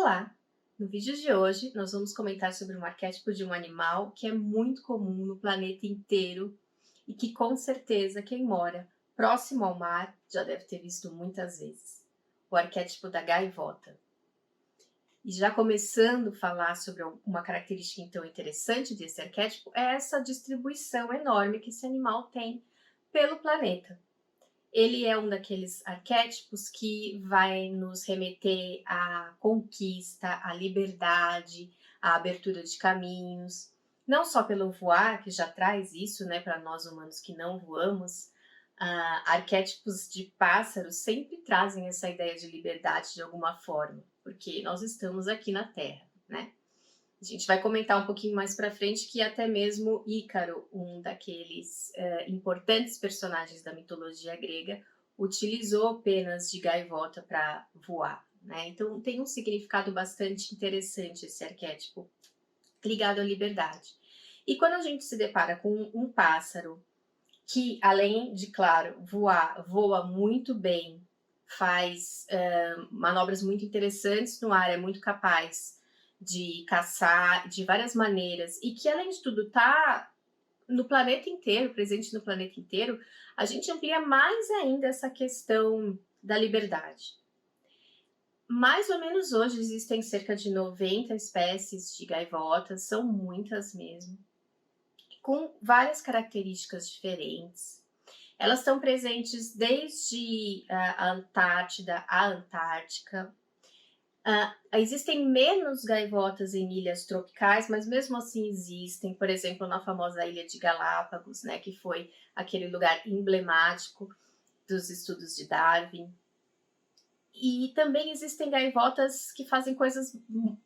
Olá! No vídeo de hoje, nós vamos comentar sobre um arquétipo de um animal que é muito comum no planeta inteiro e que, com certeza, quem mora próximo ao mar já deve ter visto muitas vezes. O arquétipo da gaivota. E já começando a falar sobre uma característica então interessante desse arquétipo é essa distribuição enorme que esse animal tem pelo planeta. Ele é um daqueles arquétipos que vai nos remeter à conquista, à liberdade, à abertura de caminhos, não só pelo voar, que já traz isso, né, para nós humanos que não voamos. Arquétipos de pássaros sempre trazem essa ideia de liberdade de alguma forma, porque nós estamos aqui na Terra, né? A gente vai comentar um pouquinho mais para frente que até mesmo Ícaro, um daqueles importantes personagens da mitologia grega, utilizou penas de gaivota para voar, né? Então tem um significado bastante interessante esse arquétipo ligado à liberdade. E quando a gente se depara com um pássaro que, além de, claro, voar, voa muito bem, faz manobras muito interessantes no ar, é muito capaz de caçar de várias maneiras e que, além de tudo, está no planeta inteiro, presente no planeta inteiro, a gente amplia mais ainda essa questão da liberdade. Mais ou menos hoje existem cerca de 90 espécies de gaivotas, são muitas mesmo, com várias características diferentes. Elas estão presentes desde a Antártida à Antártica. Existem menos gaivotas em ilhas tropicais, mas mesmo assim existem, por exemplo, na famosa ilha de Galápagos, né, que foi aquele lugar emblemático dos estudos de Darwin. E também existem gaivotas que fazem coisas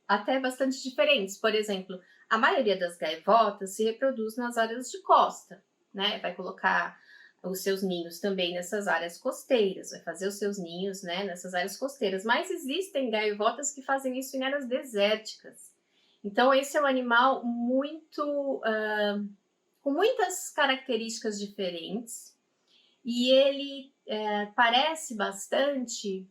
até bastante diferentes. Por exemplo, a maioria das gaivotas se reproduz nas áreas de costa, né? Vai colocar os seus ninhos também nessas áreas costeiras, vai fazer os seus ninhos, né, nessas áreas costeiras. Mas existem gaivotas que fazem isso em áreas desérticas. Então esse é um animal com muitas características diferentes e ele parece bastante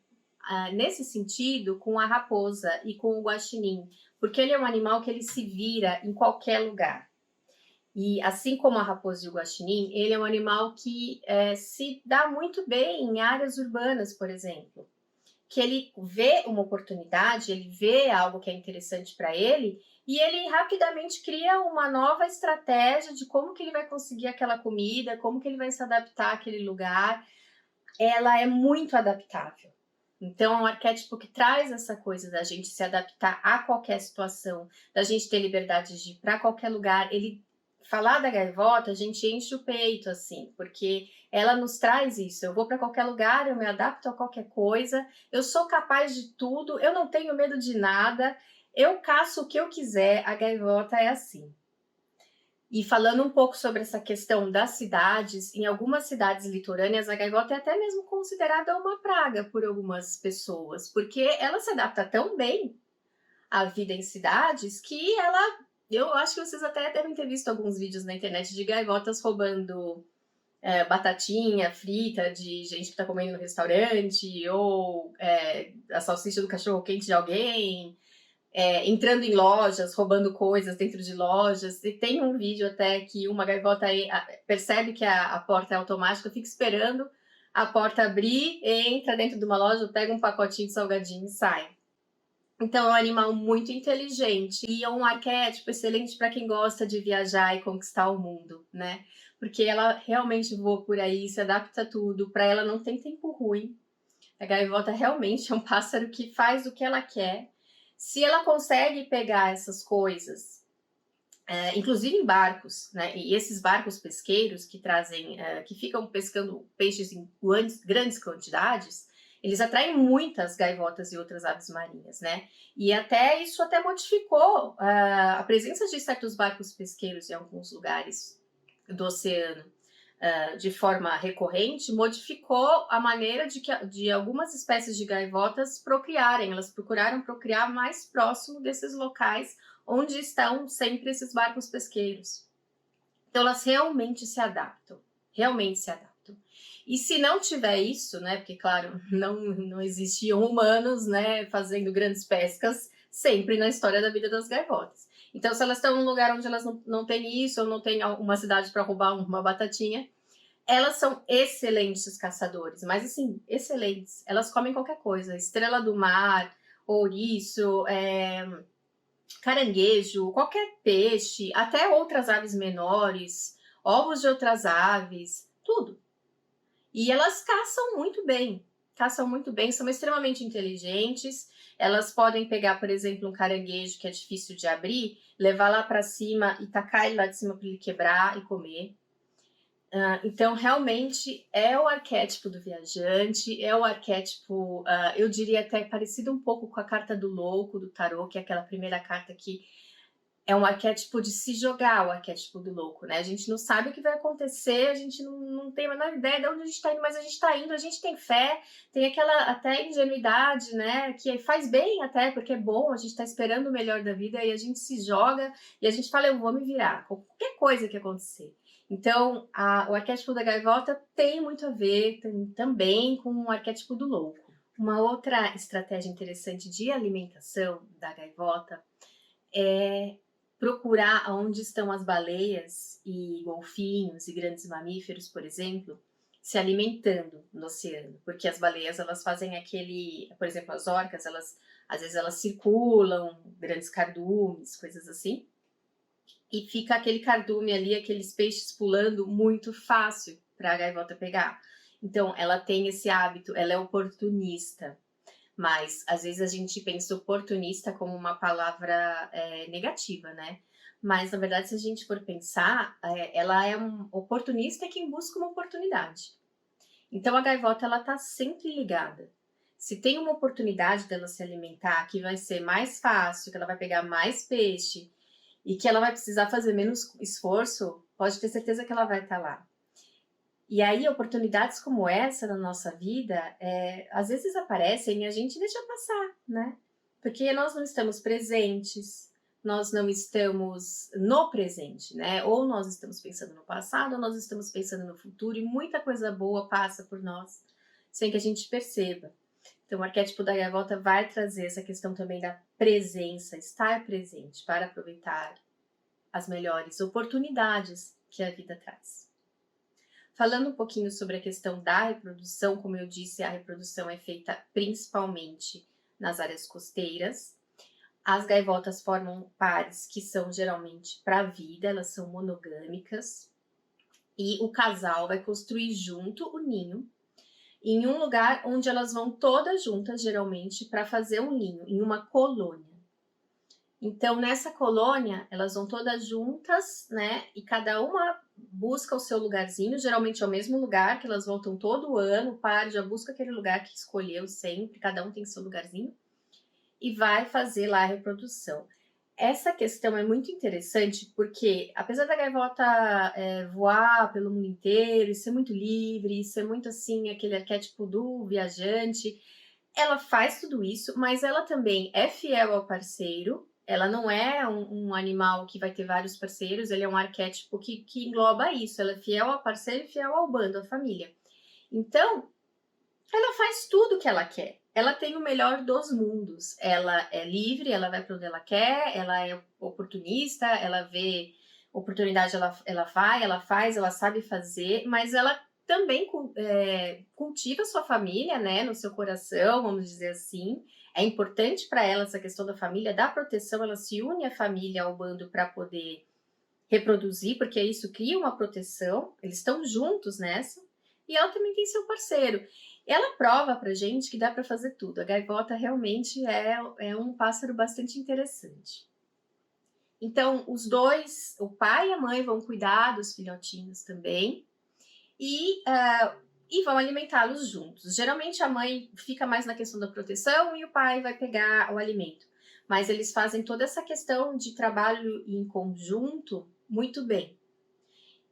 nesse sentido com a raposa e com o guaxinim, porque ele é um animal que ele se vira em qualquer lugar. E assim como a raposa e o guaxinim, ele é um animal que se dá muito bem em áreas urbanas, por exemplo. Que ele vê uma oportunidade, ele vê algo que é interessante para ele e ele rapidamente cria uma nova estratégia de como que ele vai conseguir aquela comida, como que ele vai se adaptar àquele lugar. Ela é muito adaptável. Então, é um arquétipo que traz essa coisa da gente se adaptar a qualquer situação, da gente ter liberdade de ir para qualquer lugar. Ele falar da gaivota, a gente enche o peito, assim, porque ela nos traz isso. Eu vou para qualquer lugar, eu me adapto a qualquer coisa, eu sou capaz de tudo, eu não tenho medo de nada, eu caço o que eu quiser. A gaivota é assim. E falando um pouco sobre essa questão das cidades, em algumas cidades litorâneas a gaivota é até mesmo considerada uma praga por algumas pessoas, porque ela se adapta tão bem à vida em cidades que eu acho que vocês até devem ter visto alguns vídeos na internet de gaivotas roubando batatinha frita de gente que está comendo no restaurante, ou a salsicha do cachorro quente de alguém, entrando em lojas, roubando coisas dentro de lojas. E tem um vídeo até que uma gaivota percebe que a porta é automática, fica esperando a porta abrir, entra dentro de uma loja, pega um pacotinho de salgadinho e sai. Então é um animal muito inteligente e é um arquétipo excelente para quem gosta de viajar e conquistar o mundo, né? Porque ela realmente voa por aí, se adapta a tudo, para ela não tem tempo ruim. A gaivota realmente é um pássaro que faz o que ela quer. Se ela consegue pegar essas coisas, inclusive em barcos, né? E esses barcos pesqueiros que trazem, que ficam pescando peixes em grandes quantidades, eles atraem muitas gaivotas e outras aves marinhas, né? E até isso até modificou a presença de certos barcos pesqueiros em alguns lugares do oceano de forma recorrente, modificou a maneira de algumas espécies de gaivotas procriarem. Elas procuraram procriar mais próximo desses locais onde estão sempre esses barcos pesqueiros. Então elas realmente se adaptam, realmente se adaptam. E se não tiver isso, né, porque claro, não existiam humanos, né, fazendo grandes pescas sempre na história da vida das gaivotas. Então, se elas estão num lugar onde elas não têm isso, ou não tem uma cidade para roubar uma batatinha, elas são excelentes caçadores, mas assim, excelentes. Elas comem qualquer coisa, estrela do mar, ouriço, caranguejo, qualquer peixe, até outras aves menores, ovos de outras aves, tudo. E elas caçam muito bem, são extremamente inteligentes. Elas podem pegar, por exemplo, um caranguejo que é difícil de abrir, levar lá para cima e tacar ele lá de cima para ele quebrar e comer. Então, realmente, é o arquétipo do viajante, é o arquétipo, eu diria até parecido um pouco com a carta do louco, do tarô, que é aquela primeira carta que é um arquétipo de se jogar, o arquétipo do louco, né? A gente não sabe o que vai acontecer, a gente não tem a menor ideia de onde a gente está indo, mas a gente está indo, a gente tem fé, tem aquela até ingenuidade, né? Que faz bem até, porque é bom, a gente está esperando o melhor da vida e a gente se joga e a gente fala, eu vou me virar, qualquer coisa que acontecer. Então, o arquétipo da gaivota tem muito a ver também com o arquétipo do louco. Uma outra estratégia interessante de alimentação da gaivota é procurar onde estão as baleias e golfinhos e grandes mamíferos, por exemplo, se alimentando no oceano, porque as baleias elas fazem aquele, por exemplo, as orcas, elas às vezes elas circulam grandes cardumes, coisas assim, e fica aquele cardume ali, aqueles peixes pulando muito fácil para a gaivota pegar. Então, ela tem esse hábito, ela é oportunista. Mas às vezes a gente pensa oportunista como uma palavra negativa, né? Mas na verdade, se a gente for pensar, ela é um oportunista quem busca uma oportunidade. Então a gaivota ela tá sempre ligada. Se tem uma oportunidade dela se alimentar, que vai ser mais fácil, que ela vai pegar mais peixe e que ela vai precisar fazer menos esforço, pode ter certeza que ela vai estar lá. E aí, oportunidades como essa na nossa vida, às vezes aparecem e a gente deixa passar, né? Porque nós não estamos presentes, nós não estamos no presente, né? Ou nós estamos pensando no passado, ou nós estamos pensando no futuro, e muita coisa boa passa por nós, sem que a gente perceba. Então, o arquétipo da gaivota vai trazer essa questão também da presença, estar presente, para aproveitar as melhores oportunidades que a vida traz. Falando um pouquinho sobre a questão da reprodução, como eu disse, a reprodução é feita principalmente nas áreas costeiras. As gaivotas formam pares que são geralmente para a vida, elas são monogâmicas. E o casal vai construir junto o ninho em um lugar onde elas vão todas juntas, geralmente, para fazer um ninho, em uma colônia. Então, nessa colônia, elas vão todas juntas, né? E cada uma busca o seu lugarzinho, geralmente é o mesmo lugar, que elas voltam todo ano, o par já busca aquele lugar que escolheu sempre, cada um tem seu lugarzinho, e vai fazer lá a reprodução. Essa questão é muito interessante porque, apesar da gaivota voar pelo mundo inteiro, e ser muito livre, e ser muito assim, aquele arquétipo do viajante, ela faz tudo isso, mas ela também é fiel ao parceiro. Ela não é um animal que vai ter vários parceiros, ele é um arquétipo que engloba isso. Ela é fiel ao parceiro e fiel ao bando, à família. Então, ela faz tudo o que ela quer. Ela tem o melhor dos mundos. Ela é livre, ela vai para onde ela quer, ela é oportunista, ela vê oportunidade, ela vai, ela faz, ela sabe fazer, mas ela também cultiva sua família, né, no seu coração, vamos dizer assim. É importante para ela essa questão da família, da proteção, ela se une à família, ao bando, para poder reproduzir, porque isso cria uma proteção, eles estão juntos nessa, e ela também tem seu parceiro. Ela prova pra gente que dá para fazer tudo. A gaivota realmente é um pássaro bastante interessante. Então, os dois, o pai e a mãe, vão cuidar dos filhotinhos também, e vão alimentá-los juntos. Geralmente a mãe fica mais na questão da proteção e o pai vai pegar o alimento. Mas eles fazem toda essa questão de trabalho em conjunto muito bem.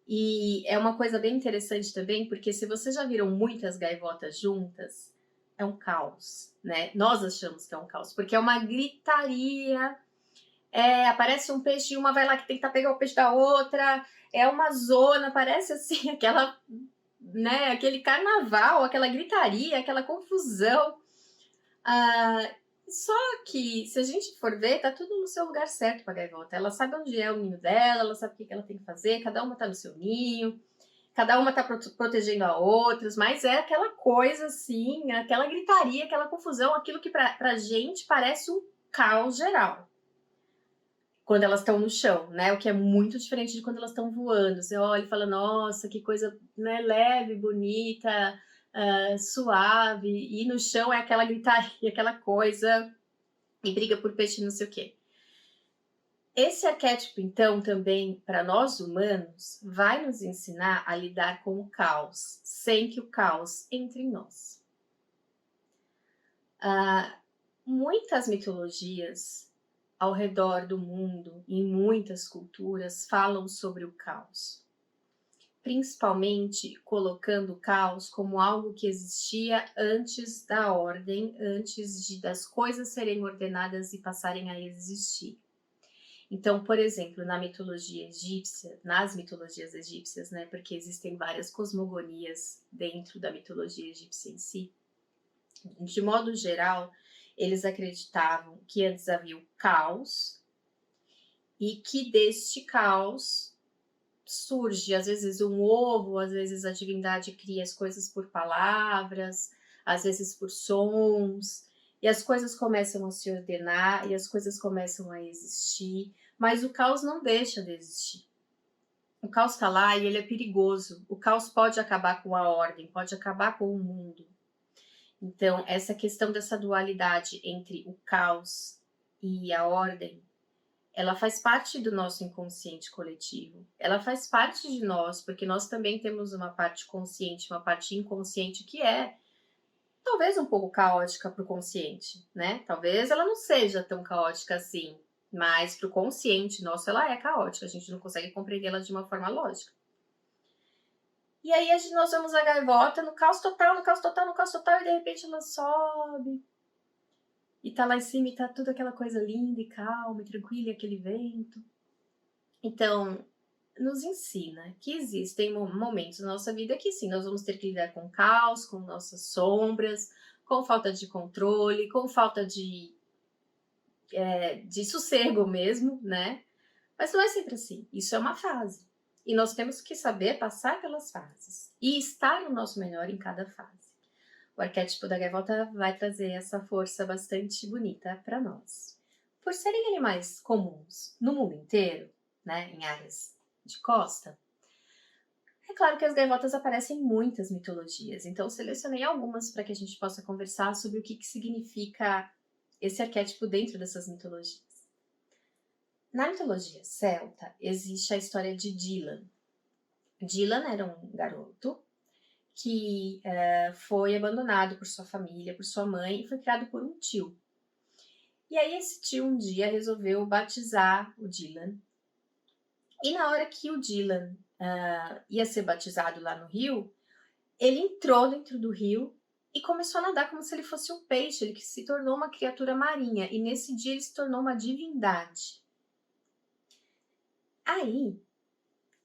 E é uma coisa bem interessante também, porque se vocês já viram muitas gaivotas juntas, é um caos, né? Nós achamos que é um caos, porque é uma gritaria, aparece um peixe e uma vai lá que tenta pegar o peixe da outra, é uma zona, parece assim, aquela né, aquele carnaval, aquela gritaria, aquela confusão. Ah, só que, se a gente for ver, tá tudo no seu lugar certo pra gaivota. Ela sabe onde é o ninho dela, ela sabe o que ela tem que fazer, cada uma tá no seu ninho, cada uma tá protegendo a outras, mas é aquela coisa assim, aquela gritaria, aquela confusão, aquilo que pra gente parece um caos geral. Quando elas estão no chão, né? O que é muito diferente de quando elas estão voando. Você olha e fala, nossa, que coisa, né, leve, bonita, suave. E no chão é aquela gritaria, aquela coisa, e briga por peixe, não sei o quê. Esse arquétipo, então, também, para nós humanos, vai nos ensinar a lidar com o caos, sem que o caos entre em nós. Muitas mitologias ao redor do mundo, em muitas culturas, falam sobre o caos. Principalmente colocando o caos como algo que existia antes da ordem, antes das coisas serem ordenadas e passarem a existir. Então, por exemplo, na mitologia egípcia, nas mitologias egípcias, né, porque existem várias cosmogonias dentro da mitologia egípcia em si, de modo geral, eles acreditavam que antes havia o caos e que deste caos surge, às vezes, um ovo, às vezes a divindade cria as coisas por palavras, às vezes por sons, e as coisas começam a se ordenar e as coisas começam a existir, mas o caos não deixa de existir. O caos está lá e ele é perigoso. O caos pode acabar com a ordem, pode acabar com o mundo. Então, essa questão dessa dualidade entre o caos e a ordem, ela faz parte do nosso inconsciente coletivo. Ela faz parte de nós, porque nós também temos uma parte consciente, uma parte inconsciente que é talvez um pouco caótica para o consciente, né? Talvez ela não seja tão caótica assim, mas para o consciente nosso ela é caótica, a gente não consegue compreendê-la de uma forma lógica. E aí nós vemos a gaivota no caos total, no caos total, no caos total, e de repente ela sobe. E tá lá em cima e tá tudo aquela coisa linda e calma e tranquila, e aquele vento. Então, nos ensina que existem momentos na nossa vida que sim, nós vamos ter que lidar com caos, com nossas sombras, com falta de controle, com falta de sossego mesmo, né? Mas não é sempre assim. Isso é uma fase. E nós temos que saber passar pelas fases e estar no nosso melhor em cada fase. O arquétipo da gaivota vai trazer essa força bastante bonita para nós. Por serem animais comuns no mundo inteiro, né, em áreas de costa, é claro que as gaivotas aparecem em muitas mitologias. Então, selecionei algumas para que a gente possa conversar sobre o que significa esse arquétipo dentro dessas mitologias. Na mitologia celta, existe a história de Dylan. Dylan era um garoto que foi abandonado por sua família, por sua mãe, e foi criado por um tio. E aí esse tio um dia resolveu batizar o Dylan. E na hora que o Dylan ia ser batizado lá no rio, ele entrou dentro do rio e começou a nadar como se ele fosse um peixe, ele se tornou uma criatura marinha, e nesse dia ele se tornou uma divindade. Aí,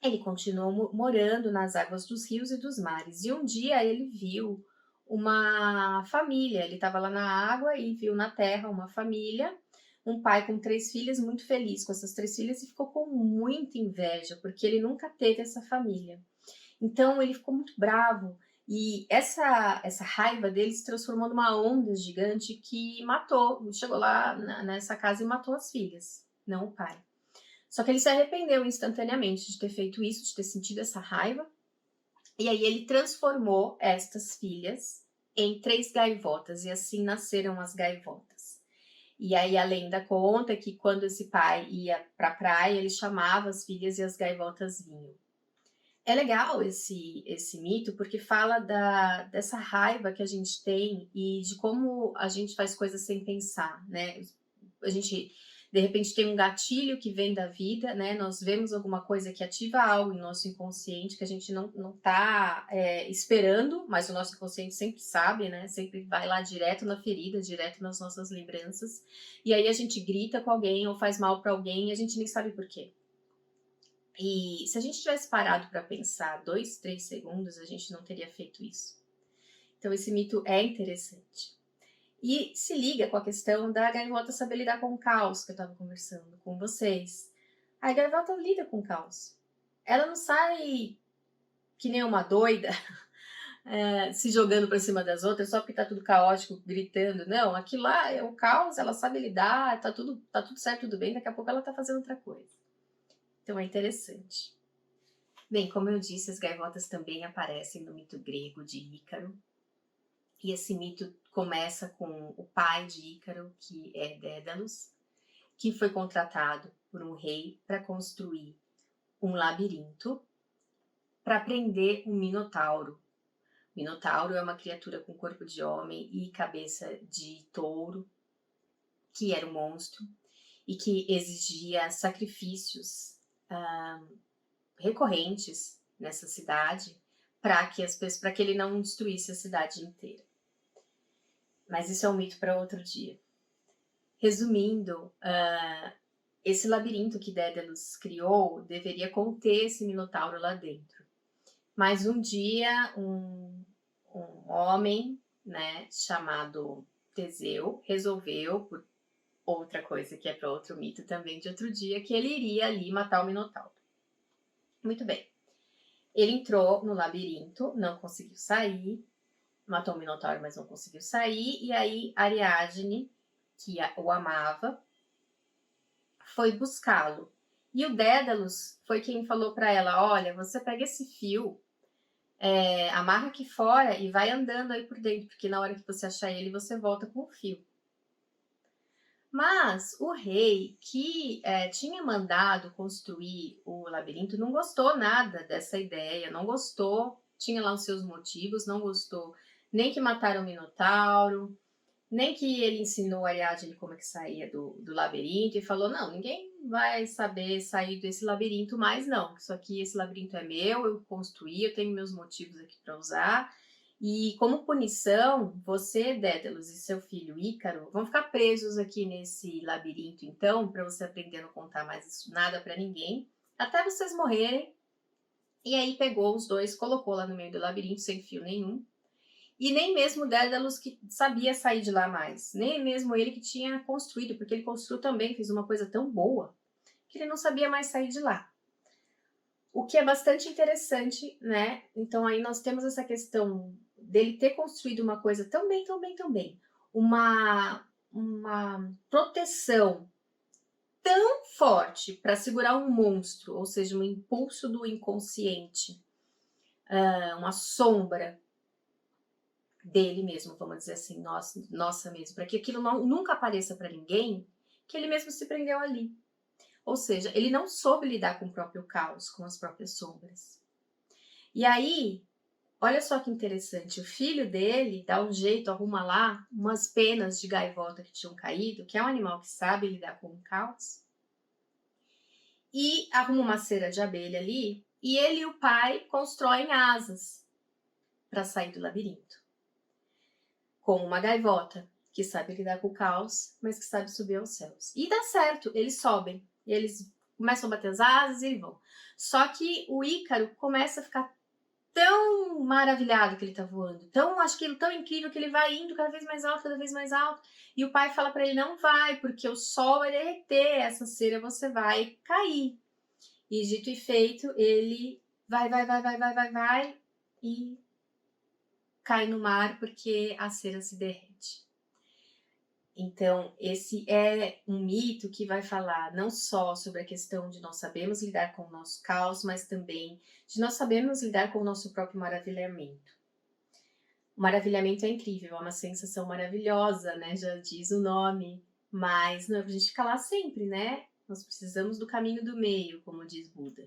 ele continuou morando nas águas dos rios e dos mares, e um dia ele viu uma família, ele estava lá na água e viu na terra uma família, um pai com 3 filhas, muito feliz com essas 3 filhas, e ficou com muita inveja, porque ele nunca teve essa família. Então ele ficou muito bravo, e essa raiva dele se transformou numa onda gigante que chegou lá nessa casa e matou as filhas, não o pai. Só que ele se arrependeu instantaneamente de ter feito isso, de ter sentido essa raiva. E aí ele transformou estas filhas em 3 gaivotas, e assim nasceram as gaivotas. E aí a lenda conta que quando esse pai ia para a praia, ele chamava as filhas e as gaivotas vinham. É legal esse mito, porque fala dessa raiva que a gente tem e de como a gente faz coisas sem pensar, né? A gente, de repente, tem um gatilho que vem da vida, né? Nós vemos alguma coisa que ativa algo em nosso inconsciente que a gente não tá esperando, mas o nosso inconsciente sempre sabe, né? Sempre vai lá direto na ferida, direto nas nossas lembranças. E aí a gente grita com alguém ou faz mal para alguém e a gente nem sabe por quê. E se a gente tivesse parado para pensar 2, 3 segundos, a gente não teria feito isso. Então esse mito é interessante. E se liga com a questão da gaivota saber lidar com o caos que eu estava conversando com vocês. A gaivota lida com o caos. Ela não sai que nem uma doida, se jogando para cima das outras só porque tá tudo caótico, gritando. Não, aquilo lá é o caos, ela sabe lidar, tá tudo certo, tudo bem, daqui a pouco ela tá fazendo outra coisa. Então é interessante. Bem, como eu disse, as gaivotas também aparecem no mito grego de Ícaro. E esse mito começa com o pai de Ícaro, que é Dédalus, que foi contratado por um rei para construir um labirinto para prender um minotauro. O minotauro é uma criatura com corpo de homem e cabeça de touro, que era um monstro e que exigia sacrifícios recorrentes nessa cidade para que ele não destruísse a cidade inteira. Mas isso é um mito para outro dia. Resumindo, esse labirinto que Dédalus criou deveria conter esse minotauro lá dentro. Mas um dia, um homem, né, chamado Teseu, resolveu, por outra coisa que é para outro mito também de outro dia, que ele iria ali matar o minotauro. Muito bem. Ele entrou no labirinto, não conseguiu sair, matou o minotauro, mas não conseguiu sair, e aí Ariadne, que o amava, foi buscá-lo. E o Dédalus foi quem falou para ela: olha, você pega esse fio, amarra aqui fora e vai andando aí por dentro, porque na hora que você achar ele, você volta com o fio. Mas o rei que tinha mandado construir o labirinto não gostou nada dessa ideia, não gostou, tinha lá os seus motivos, não gostou nem que mataram o minotauro, nem que ele ensinou a Ariadne como é que saía do labirinto e falou: não, ninguém vai saber sair desse labirinto mais não, isso aqui, esse labirinto é meu, eu construí, eu tenho meus motivos aqui para usar, e como punição, você, Dédalus, e seu filho Ícaro vão ficar presos aqui nesse labirinto, então, para você aprender a não contar mais nada para ninguém, até vocês morrerem. E aí pegou os dois, colocou lá no meio do labirinto sem fio nenhum. E nem mesmo Dédalus que sabia sair de lá mais, nem mesmo ele que tinha construído, porque ele construiu também, fez uma coisa tão boa, que ele não sabia mais sair de lá. O que é bastante interessante, né? Então aí nós temos essa questão dele ter construído uma coisa tão bem, uma proteção tão forte para segurar um monstro, ou seja, um impulso do inconsciente, uma sombra dele mesmo, vamos dizer assim, nossa mesmo, para que aquilo nunca apareça para ninguém, que ele mesmo se prendeu ali. Ou seja, ele não soube lidar com o próprio caos, com as próprias sombras. E aí, olha só que interessante, o filho dele dá um jeito, arruma lá umas penas de gaivota que tinham caído, que é um animal que sabe lidar com o caos, e arruma uma cera de abelha ali, e ele e o pai constroem asas para sair do labirinto. Com uma gaivota, que sabe lidar com o caos, mas que sabe subir aos céus. E dá certo, eles sobem, eles começam a bater as asas e vão. Só que o Ícaro começa a ficar tão maravilhado que ele tá voando, acho que tão incrível que ele vai indo cada vez mais alto, cada vez mais alto. E o pai fala para ele: não vai, porque o sol vai derreter essa cera, você vai cair. E dito e feito, ele vai e cai no mar porque a cera se derrete. Então, esse é um mito que vai falar não só sobre a questão de nós sabermos lidar com o nosso caos, mas também de nós sabermos lidar com o nosso próprio maravilhamento. O maravilhamento é incrível, é uma sensação maravilhosa, né? Já diz o nome, mas não é pra gente ficar lá sempre, né? Nós precisamos do caminho do meio, como diz Buda.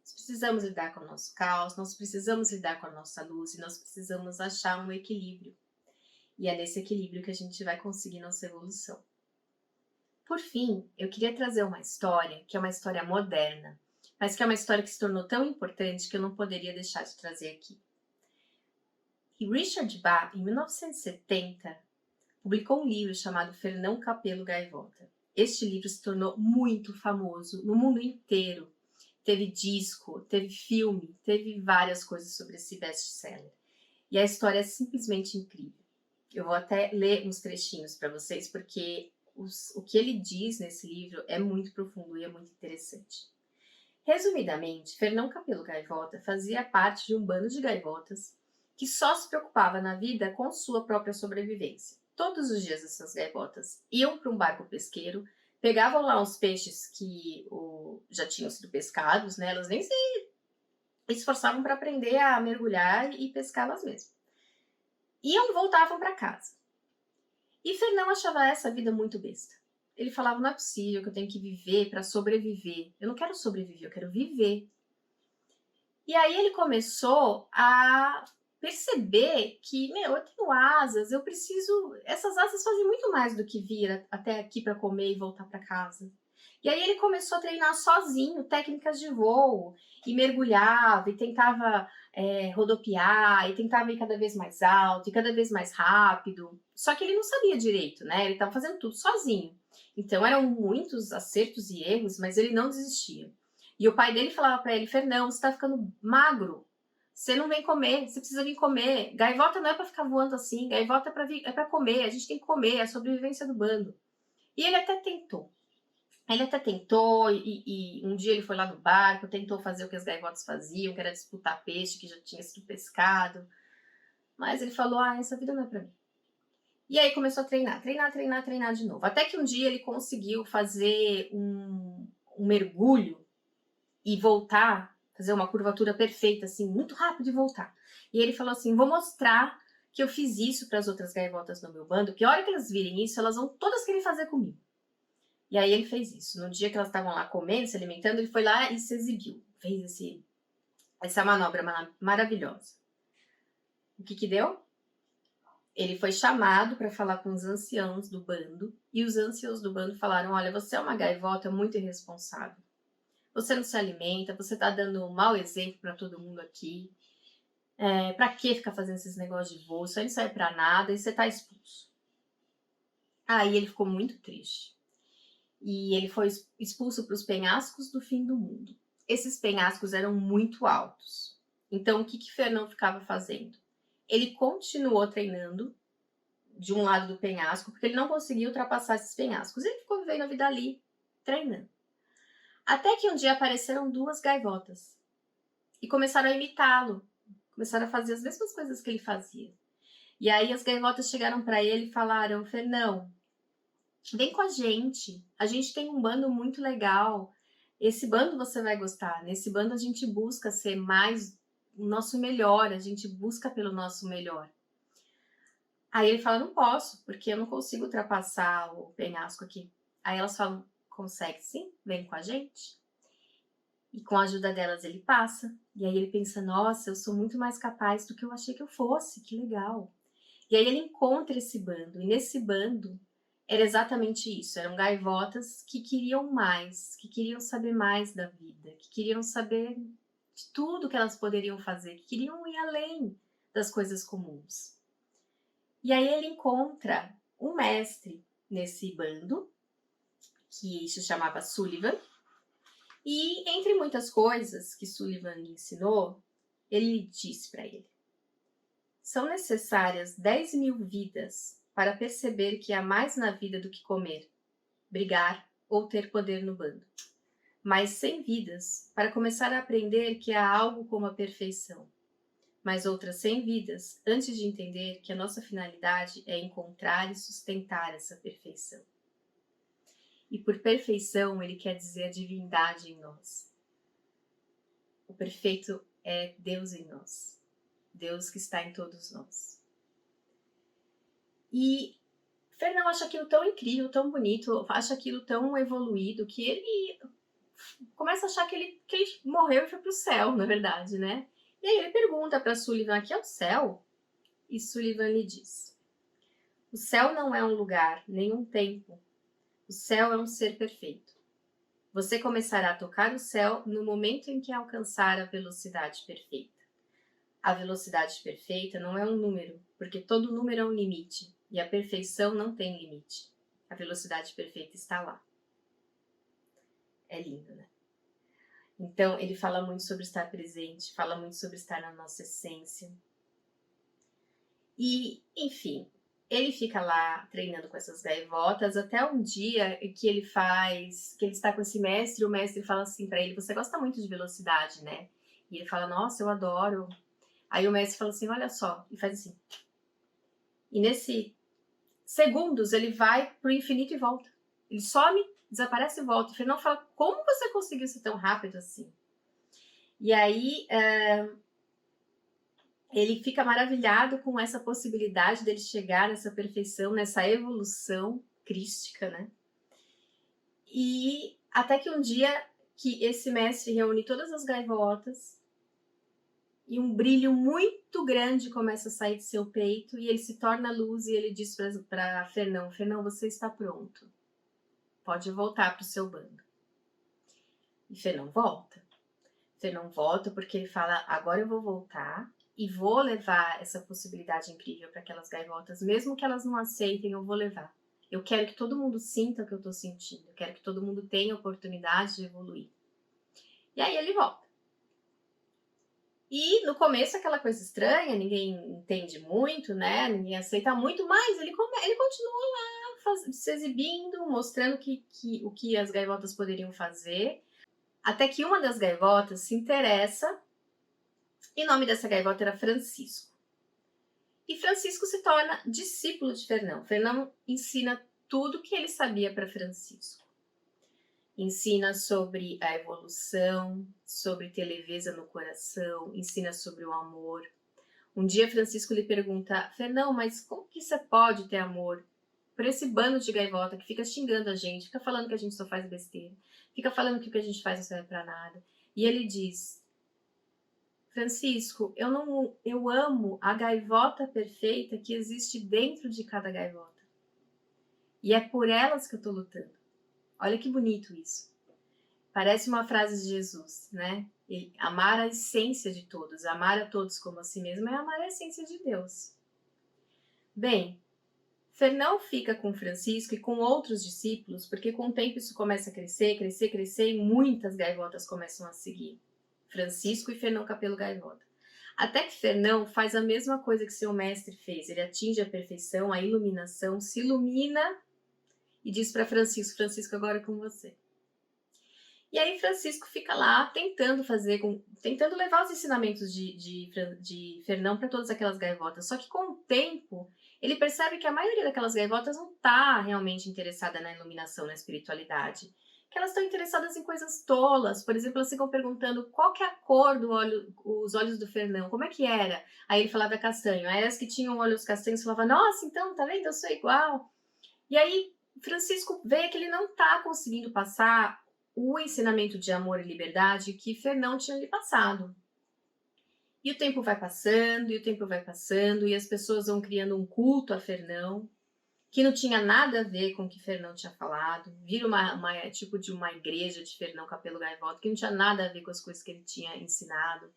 Nós precisamos lidar com o nosso caos, nós precisamos lidar com a nossa luz e nós precisamos achar um equilíbrio. E é nesse equilíbrio que a gente vai conseguir nossa evolução. Por fim, eu queria trazer uma história, que é uma história moderna, mas que é uma história que se tornou tão importante que eu não poderia deixar de trazer aqui. E Richard Bach, em 1970, publicou um livro chamado Fernão Capelo Gaivota. Este livro se tornou muito famoso no mundo inteiro teve disco, teve filme, teve várias coisas sobre esse best-seller. E a história é simplesmente incrível. Eu vou até ler uns trechinhos para vocês, porque o que ele diz nesse livro é muito profundo e é muito interessante. Resumidamente, Fernão Capelo Gaivota fazia parte de um bando de gaivotas que só se preocupava na vida com sua própria sobrevivência. Todos os dias essas gaivotas iam para um barco pesqueiro, pegavam lá os peixes que já tinham sido pescados, né? Elas nem se esforçavam para aprender a mergulhar e pescar elas mesmas. Voltavam para casa. E Fernão achava essa vida muito besta. Ele falava, não é possível que eu tenho que viver para sobreviver. Eu não quero sobreviver, eu quero viver. E aí ele começou a perceber que, eu tenho asas, eu preciso... Essas asas fazem muito mais do que vir até aqui para comer e voltar para casa. E aí ele começou a treinar sozinho técnicas de voo, e mergulhava, e tentava rodopiar, e tentava ir cada vez mais alto, e cada vez mais rápido. Só que ele não sabia direito, né? Ele estava fazendo tudo sozinho. Então eram muitos acertos e erros, mas ele não desistia. E o pai dele falava para ele, Fernão, você está ficando magro, você não vem comer, você precisa vir comer. Gaivota não é para ficar voando assim, gaivota é para comer, a gente tem que comer, é a sobrevivência do bando. E ele até tentou. E um dia ele foi lá no barco, tentou fazer o que as gaivotas faziam, que era disputar peixe que já tinha sido pescado. Mas ele falou, essa vida não é pra mim. E aí começou a treinar de novo. Até que um dia ele conseguiu fazer um mergulho e voltar, fazer uma curvatura perfeita, assim, muito rápido e voltar. E ele falou assim, vou mostrar que eu fiz isso para as outras gaivotas no meu bando, que a hora que elas virem isso, elas vão todas querer fazer comigo. E aí ele fez isso. No dia que elas estavam lá comendo, se alimentando, ele foi lá e se exibiu. Fez essa manobra maravilhosa. O que deu? Ele foi chamado para falar com os anciãos do bando, e os anciãos do bando falaram, olha, você é uma gaivota muito irresponsável. Você não se alimenta, você está dando um mau exemplo para todo mundo aqui. Para que ficar fazendo esses negócios de voo? Isso aí não serve para nada e você está expulso. Aí ele ficou muito triste. E ele foi expulso para os penhascos do fim do mundo. Esses penhascos eram muito altos. Então, o que Fernão ficava fazendo? Ele continuou treinando de um lado do penhasco, porque ele não conseguia ultrapassar esses penhascos. Ele ficou vivendo a vida ali, treinando. Até que um dia apareceram duas gaivotas e começaram a imitá-lo. Começaram a fazer as mesmas coisas que ele fazia. E aí as gaivotas chegaram para ele e falaram, Fernão, vem com a gente tem um bando muito legal, esse bando você vai gostar, nesse bando a gente busca ser mais o nosso melhor, a gente busca pelo nosso melhor. Aí ele fala, não posso, porque eu não consigo ultrapassar o penhasco aqui. Aí elas falam, consegue sim, vem com a gente. E com a ajuda delas ele passa, e aí ele pensa, nossa, eu sou muito mais capaz do que eu achei que eu fosse, que legal. E aí ele encontra esse bando, e nesse bando era exatamente isso, eram gaivotas que queriam mais, que queriam saber mais da vida, que queriam saber de tudo que elas poderiam fazer, que queriam ir além das coisas comuns. E aí ele encontra um mestre nesse bando, que se chamava Sullivan, e entre muitas coisas que Sullivan lhe ensinou, ele disse para ele, são necessárias 10.000 vidas para perceber que há mais na vida do que comer, brigar ou ter poder no bando. Mais 100 vidas para começar a aprender que há algo como a perfeição. Mais outras 100 vidas antes de entender que a nossa finalidade é encontrar e sustentar essa perfeição. E por perfeição ele quer dizer a divindade em nós. O perfeito é Deus em nós. Deus que está em todos nós. E Fernão acha aquilo tão incrível, tão bonito, acha aquilo tão evoluído, que ele começa a achar que ele morreu e foi para o céu, na verdade, né? E aí ele pergunta para Sullivan, aqui é o céu? E Sullivan lhe diz, o céu não é um lugar, nem um tempo. O céu é um ser perfeito. Você começará a tocar o céu no momento em que alcançar a velocidade perfeita. A velocidade perfeita não é um número, porque todo número é um limite, e a perfeição não tem limite. A velocidade perfeita está lá. É lindo, né? Então, ele fala muito sobre estar presente, fala muito sobre estar na nossa essência. E, enfim, ele fica lá treinando com essas gaivotas até um dia que ele está com esse mestre, e o mestre fala assim pra ele: você gosta muito de velocidade, né? E ele fala: nossa, eu adoro. Aí o mestre fala assim: olha só, e faz assim. E nesse segundos ele vai pro infinito e volta. Ele some, desaparece e volta. E Fernão fala: como você conseguiu ser tão rápido assim? E aí ele fica maravilhado com essa possibilidade dele chegar nessa perfeição, nessa evolução crística, né? E até que um dia que esse mestre reúne todas as gaivotas e um brilho muito grande começa a sair de seu peito e ele se torna luz e ele diz para Fernão: Fernão, você está pronto. Pode voltar para o seu bando. E Fernão volta. Fernão volta porque ele fala: agora eu vou voltar e vou levar essa possibilidade incrível para aquelas gaivotas, mesmo que elas não aceitem, eu vou levar. Eu quero que todo mundo sinta o que eu estou sentindo, eu quero que todo mundo tenha a oportunidade de evoluir. E aí ele volta. E no começo aquela coisa estranha, ninguém entende muito, né? Ninguém aceita muito, mas ele continua lá se exibindo, mostrando o que as gaivotas poderiam fazer, até que uma das gaivotas se interessa. E o nome dessa gaivota era Francisco. E Francisco se torna discípulo de Fernão. Fernão ensina tudo que ele sabia para Francisco. Ensina sobre a evolução, sobre ter leveza no coração, ensina sobre o amor. Um dia Francisco lhe pergunta: Fernão, mas como que você pode ter amor por esse bando de gaivota que fica xingando a gente, fica falando que a gente só faz besteira, fica falando que o que a gente faz não serve para nada? E ele diz: Francisco, eu amo a gaivota perfeita que existe dentro de cada gaivota. E é por elas que eu estou lutando. Olha que bonito isso. Parece uma frase de Jesus, né? Amar a essência de todos, amar a todos como a si mesmo é amar a essência de Deus. Bem, Fernão fica com Francisco e com outros discípulos, porque com o tempo isso começa a crescer, crescer, crescer e muitas gaivotas começam a seguir Francisco e Fernão Capelo Gaivota. Até que Fernão faz a mesma coisa que seu mestre fez. Ele atinge a perfeição, a iluminação, se ilumina e diz para Francisco: Francisco, agora é com você. E aí Francisco fica lá tentando levar os ensinamentos de Fernão para todas aquelas gaivotas. Só que com o tempo ele percebe que a maioria daquelas gaivotas não está realmente interessada na iluminação, na espiritualidade. Que elas estão interessadas em coisas tolas. Por exemplo, elas ficam perguntando qual que é a cor os olhos do Fernão, como é que era? Aí ele falava castanho. Aí as que tinham olhos castanhos falavam: nossa, então, tá vendo? Eu sou igual. E aí Francisco vê que ele não está conseguindo passar o ensinamento de amor e liberdade que Fernão tinha lhe passado. E o tempo vai passando, e o tempo vai passando, e as pessoas vão criando um culto a Fernão, que não tinha nada a ver com o que Fernão tinha falado. Vira tipo de uma igreja de Fernão Capelo Gaivota, que não tinha nada a ver com as coisas que ele tinha ensinado.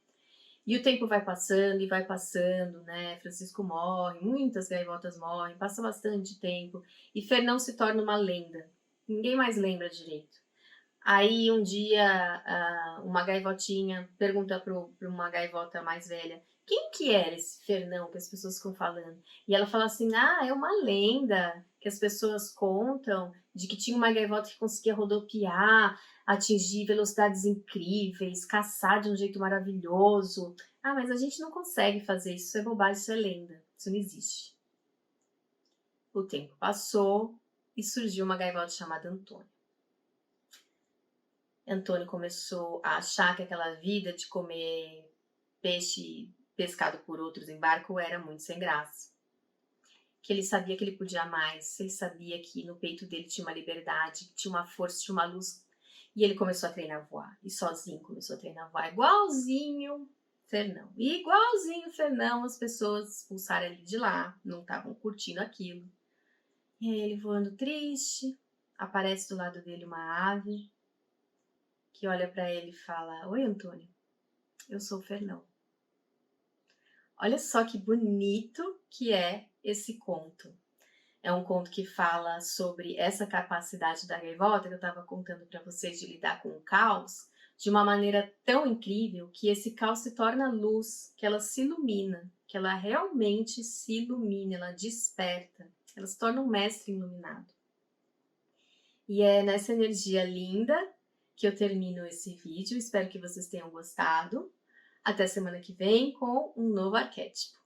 E o tempo vai passando e vai passando, né? Francisco morre, muitas gaivotas morrem, passa bastante tempo. E Fernão se torna uma lenda. Ninguém mais lembra direito. Aí um dia uma gaivotinha pergunta para uma gaivota mais velha: quem que era esse Fernão que as pessoas ficam falando? E ela fala assim: é uma lenda que as pessoas contam de que tinha uma gaivota que conseguia rodopiar, atingir velocidades incríveis, caçar de um jeito maravilhoso. Mas a gente não consegue fazer isso, isso é bobagem, isso é lenda, isso não existe. O tempo passou e surgiu uma gaivota chamada Antônio. Antônio começou a achar que aquela vida de comer peixe pescado por outros em barco era muito sem graça. Que ele sabia que ele podia mais, ele sabia que no peito dele tinha uma liberdade, tinha uma força, tinha uma luz. E ele começou a treinar a voar. E sozinho começou a treinar a voar. Igualzinho Fernão. E igualzinho Fernão, as pessoas expulsaram ele de lá, não estavam curtindo aquilo. E aí ele voando triste, aparece do lado dele uma ave, que olha para ele e fala: oi, Antônio, eu sou o Fernão. Olha só que bonito que é esse conto. É um conto que fala sobre essa capacidade da gaivota que eu estava contando para vocês de lidar com o caos, de uma maneira tão incrível que esse cal se torna luz, que ela se ilumina, que ela realmente se ilumina, ela desperta, ela se torna um mestre iluminado. E é nessa energia linda que eu termino esse vídeo, espero que vocês tenham gostado. Até semana que vem com um novo arquétipo.